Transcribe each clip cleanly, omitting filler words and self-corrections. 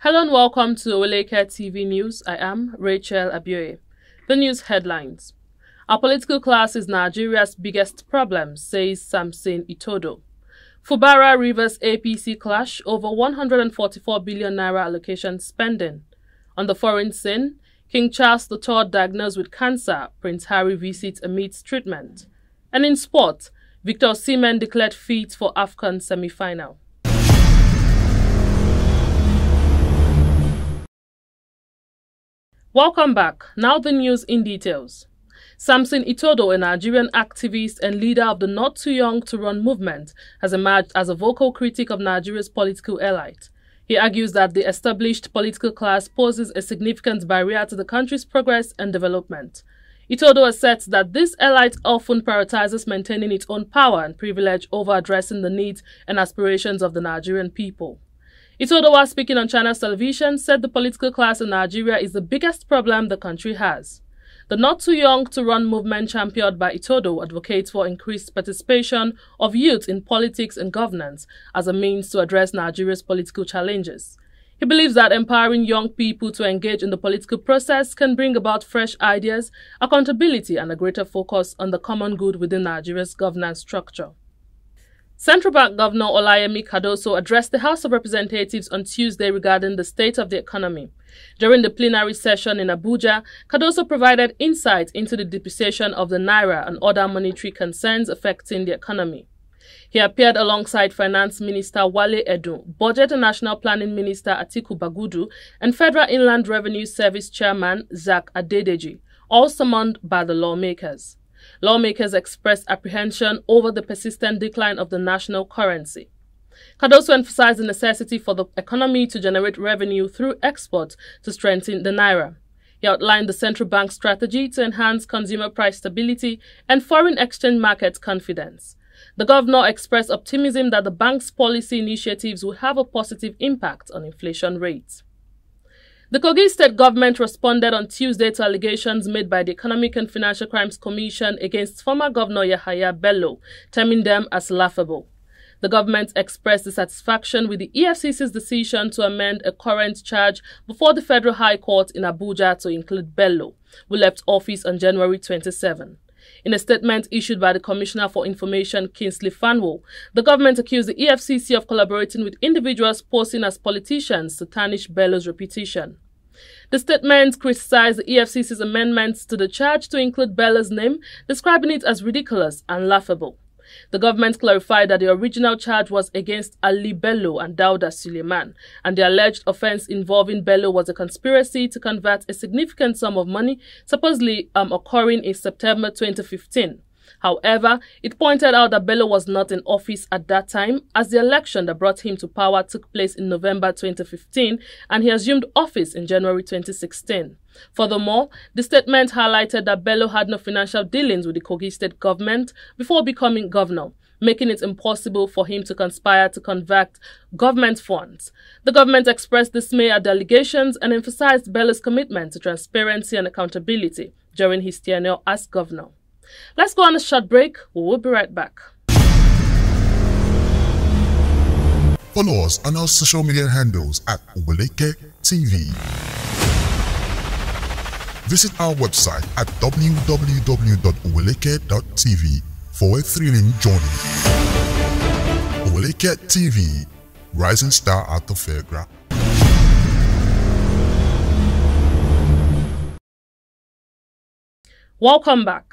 Hello and welcome to Oweleketv News. I am Rachel Abioye. The news headlines. Our political class is Nigeria's biggest problem, says Samson Itodo. Fubara Rivers APC clash over 144 billion naira allocation spending. On the foreign scene, King Charles III diagnosed with cancer, Prince Harry visits AMIDST treatment. And in sport, Victor Osimhen declared fit for AFCON semi-final. Welcome back. Now the news in details. Samson Itodo, a Nigerian activist and leader of the Not Too Young to Run movement, has emerged as a vocal critic of Nigeria's political elite. He argues that the established political class poses a significant barrier to the country's progress and development. Itodo asserts that this elite often prioritizes maintaining its own power and privilege over addressing the needs and aspirations of the Nigerian people. Itodo, while speaking on China's television, said the political class in Nigeria is the biggest problem the country has. The Not Too Young to Run movement, championed by Itodo, advocates for increased participation of youth in politics and governance as a means to address Nigeria's political challenges. He believes that empowering young people to engage in the political process can bring about fresh ideas, accountability, and a greater focus on the common good within Nigeria's governance structure. Central Bank Governor Olayemi Cardoso addressed the House of Representatives on Tuesday regarding the state of the economy. During the plenary session in Abuja, Cardoso provided insight into the depreciation of the naira and other monetary concerns affecting the economy. He appeared alongside Finance Minister Wale Edun, Budget and National Planning Minister Atiku Bagudu, and Federal Inland Revenue Service Chairman Zach Adedeji, all summoned by the lawmakers. Lawmakers expressed apprehension over the persistent decline of the national currency. Cardoso emphasized the necessity for the economy to generate revenue through export to strengthen the naira. He outlined the central bank's strategy to enhance consumer price stability and foreign exchange market confidence. The governor expressed optimism that the bank's policy initiatives will have a positive impact on inflation rates. The KOGI state government responded on Tuesday to allegations made by the Economic and Financial Crimes Commission against former Governor YAHAYA BELLO, terming them as laughable. The government expressed dissatisfaction with the EFCC's decision to amend a current charge before the Federal High Court in Abuja to include BELLO, who left office on January 27. In a statement issued by the Commissioner for Information, Kingsley Fanwo, the government accused the EFCC of collaborating with individuals posing as politicians to tarnish BELLO's reputation. The statement criticized the EFCC's amendments to the charge to include BELLO's name, describing it as ridiculous and laughable. The government clarified that the original charge was against Ali Bello and Dauda Suleiman, and the alleged offense involving Bello was a conspiracy to convert a significant sum of money supposedly occurring in September 2015. However, it pointed out that Bello was not in office at that time, as the election that brought him to power took place in November 2015 and he assumed office in January 2016. Furthermore, the statement highlighted that Bello had no financial dealings with the KOGI state government before becoming governor, making it impossible for him to conspire to convert government funds. The government expressed dismay at the allegations and emphasized Bello's commitment to transparency and accountability during his tenure as governor. Let's go on a short break. We will be right back. Follow us on our social media handles at Oweleketv. Visit our website at www.oweleketv for a thrilling journey. Oweleketv, rising star at the fairground. Welcome back.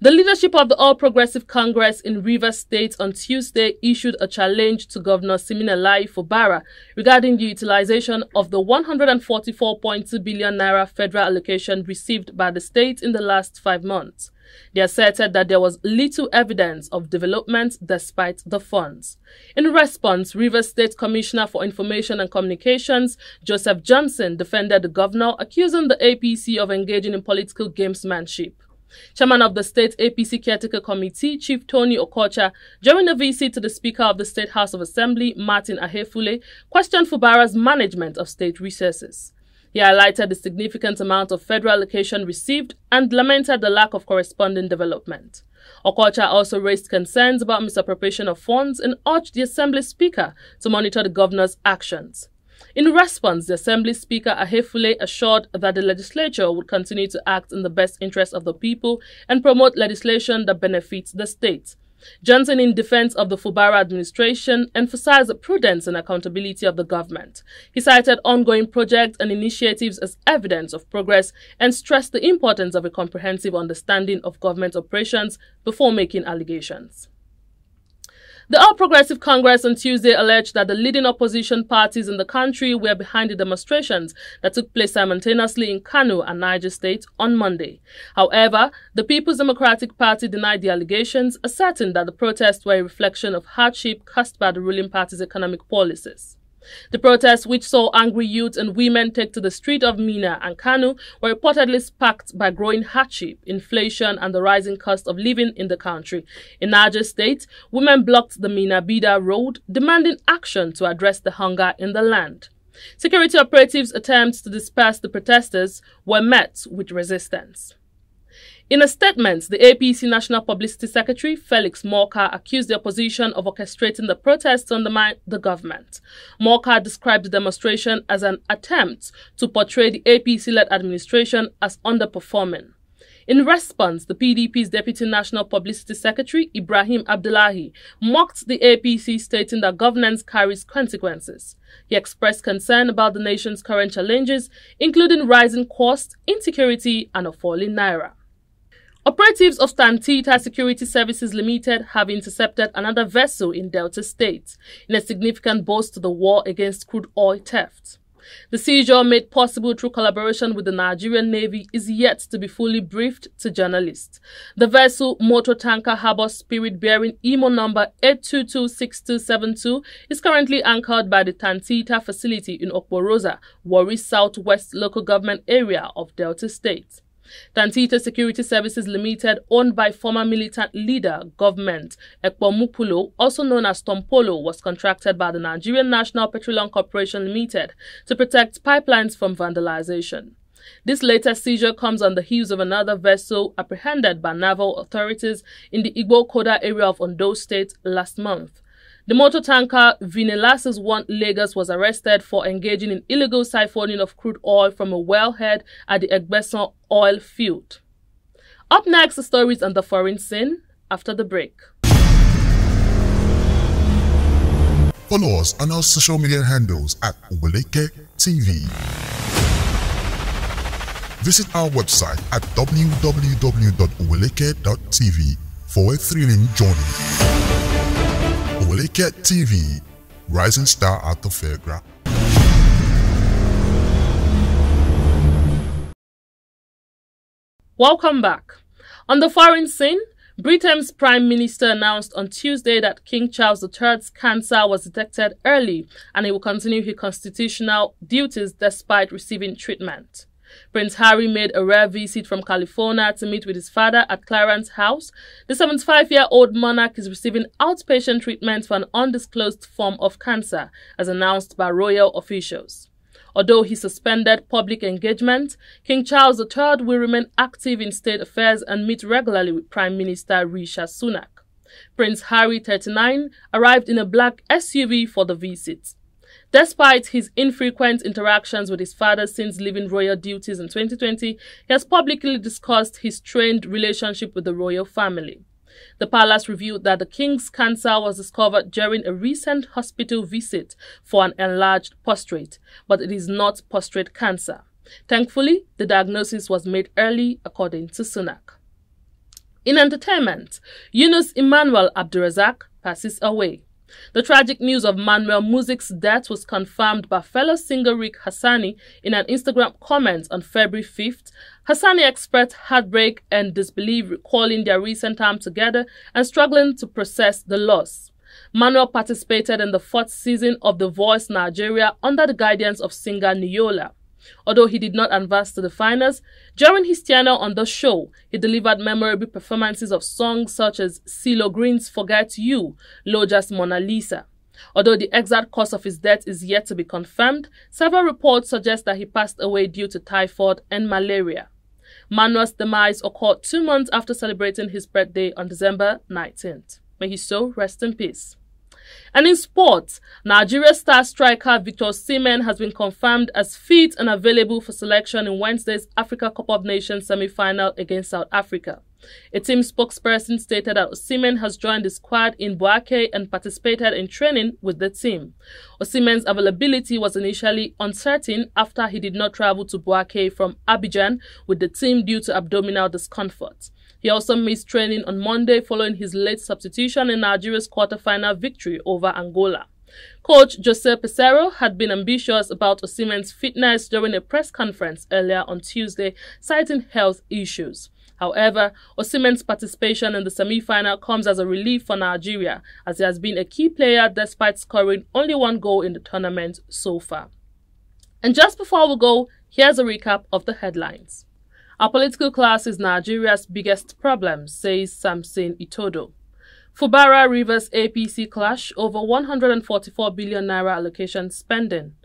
The leadership of the All Progressive Congress in Rivers State on Tuesday issued a challenge to Governor Siminalayi Fubara regarding the utilization of the 144.2 billion naira federal allocation received by the state in the last 5 months. They asserted that there was little evidence of development despite the funds. In response, Rivers State Commissioner for Information and Communications, Joseph Johnson, defended the governor, accusing the APC of engaging in political gamesmanship. Chairman of the State APC Caretaker Committee, Chief Tony Okocha, during a visit to the Speaker of the State House of Assembly, Martin Ahefule, questioned Fubara's management of state resources. He highlighted the significant amount of federal allocation received and lamented the lack of corresponding development. Okocha also raised concerns about misappropriation of funds and urged the Assembly Speaker to monitor the governor's actions. In response, the Assembly Speaker Ahefule assured that the legislature would continue to act in the best interest of the people and promote legislation that benefits the state. Johnson, in defense of the Fubara administration, emphasized the prudence and accountability of the government. He cited ongoing projects and initiatives as evidence of progress and stressed the importance of a comprehensive understanding of government operations before making allegations. The All Progressive Congress on Tuesday alleged that the leading opposition parties in the country were behind the demonstrations that took place simultaneously in KANO and Niger State on Monday. However, the People's Democratic Party denied the allegations, asserting that the protests were a reflection of hardship caused by the ruling party's economic policies. The protests, which saw angry youth and women take to the street of Minna and Kano, were reportedly sparked by growing hardship, inflation, and the rising cost of living in the country. In Niger State, women blocked the Minna-Bida road, demanding action to address the hunger in the land. Security operatives' attempts to disperse the protesters were met with resistance. In a statement, the APC National Publicity Secretary, Felix Morka, accused the opposition of orchestrating the protests to undermine the government. Morka described the demonstration as an attempt to portray the APC-led administration as underperforming. In response, the PDP's Deputy National Publicity Secretary, Ibrahim Abdullahi, mocked the APC, stating that governance carries consequences. He expressed concern about the nation's current challenges, including rising costs, insecurity, and a falling naira. Operatives of Tantita Security Services Limited have intercepted another vessel in Delta State in a significant boost to the war against crude oil theft. The seizure, made possible through collaboration with the Nigerian Navy, is yet to be fully briefed to journalists. The vessel, motor tanker Harbour Spirit, bearing IMO number 8226272, is currently anchored by the Tantita facility in Okporosa, Warri Southwest local government area of Delta State. Tantita Security Services Limited, owned by former militant leader, Government Ekpomupulo, also known as Tompolo, was contracted by the Nigerian National Petroleum Corporation Limited to protect pipelines from vandalization. This latest seizure comes on the heels of another vessel apprehended by naval authorities in the Igbo Koda area of Ondo State last month. The motor tanker Vinelasis 1 Lagos was arrested for engaging in illegal siphoning of crude oil from a wellhead at the Egbeson oil field. Up next, the stories on the foreign scene after the break. Follow us on our social media handles at Oweleketv. Visit our website at www.oweleket.tv for a thrilling journey. Oweleketv, rising star at the fairground. Welcome back. On the foreign scene, Britain's Prime Minister announced on Tuesday that King Charles III's cancer was detected early and he will continue his constitutional duties despite receiving treatment. Prince Harry made a rare visit from California to meet with his father at Clarence House. The 75-year-old monarch is receiving outpatient treatment for an undisclosed form of cancer, as announced by royal officials. Although he suspended public engagement, King Charles III will remain active in state affairs and meet regularly with Prime Minister Rishi Sunak. Prince Harry, 39, arrived in a black SUV for the visit. Despite his infrequent interactions with his father since leaving royal duties in 2020, he has publicly discussed his strained relationship with the royal family. The palace revealed that the king's cancer was discovered during a recent hospital visit for an enlarged prostate, but it is not prostate cancer. Thankfully, the diagnosis was made early, according to Sunak. In entertainment, Yunus Emmanuel Abdurazak passes away. The tragic news of MANUEL MUZIC's death was confirmed by fellow singer Rick Hassani in an Instagram comment on February 5th. Hassani expressed heartbreak and disbelief, recalling their recent time together and struggling to process the loss. MANUEL participated in the 4th season of The Voice Nigeria under the guidance of singer Niola. Although he did not advance to the finals, during his tenure on the show, he delivered memorable performances of songs such as CeeLo Green's Forget You, Loja's Mona Lisa. Although the exact cause of his death is yet to be confirmed, several reports suggest that he passed away due to typhoid and malaria. Manuel's demise occurred 2 months after celebrating his birthday on December 19th. May his soul rest in peace. And in sports, Nigeria's star striker Victor Osimhen has been confirmed as fit and available for selection in Wednesday's Africa Cup of Nations semi-final against South Africa. A team spokesperson stated that Osimhen has joined the squad in Bouake and participated in training with the team. Osimhen's availability was initially uncertain after he did not travel to Bouake from Abidjan with the team due to abdominal discomfort. He also missed training on Monday following his late substitution in Nigeria's quarter-final victory over Angola. Coach Jose Peseiro had been ambitious about Osimhen's fitness during a press conference earlier on Tuesday, citing health issues. However, Osimhen's participation in the semi-final comes as a relief for Nigeria, as he has been a key player despite scoring only one goal in the tournament so far. And just before we go, here's a recap of the headlines. Our political class is Nigeria's biggest problem, says Samson Itodo. Fubara Rivers APC clash over 144 billion naira allocation spending.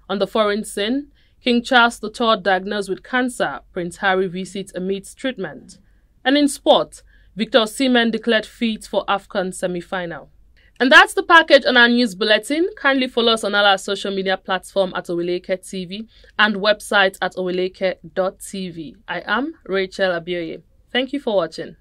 On the foreign scene, King Charles III diagnosed with cancer, Prince Harry visits AMIDST treatment. And in sport, Victor Osimhen declared fit for AFCON semi-final. And that's the package on our news bulletin. Kindly follow us on all our social media platforms at Oweleketv and website at Oweleketv. I am Rachel Abioye. Thank you for watching.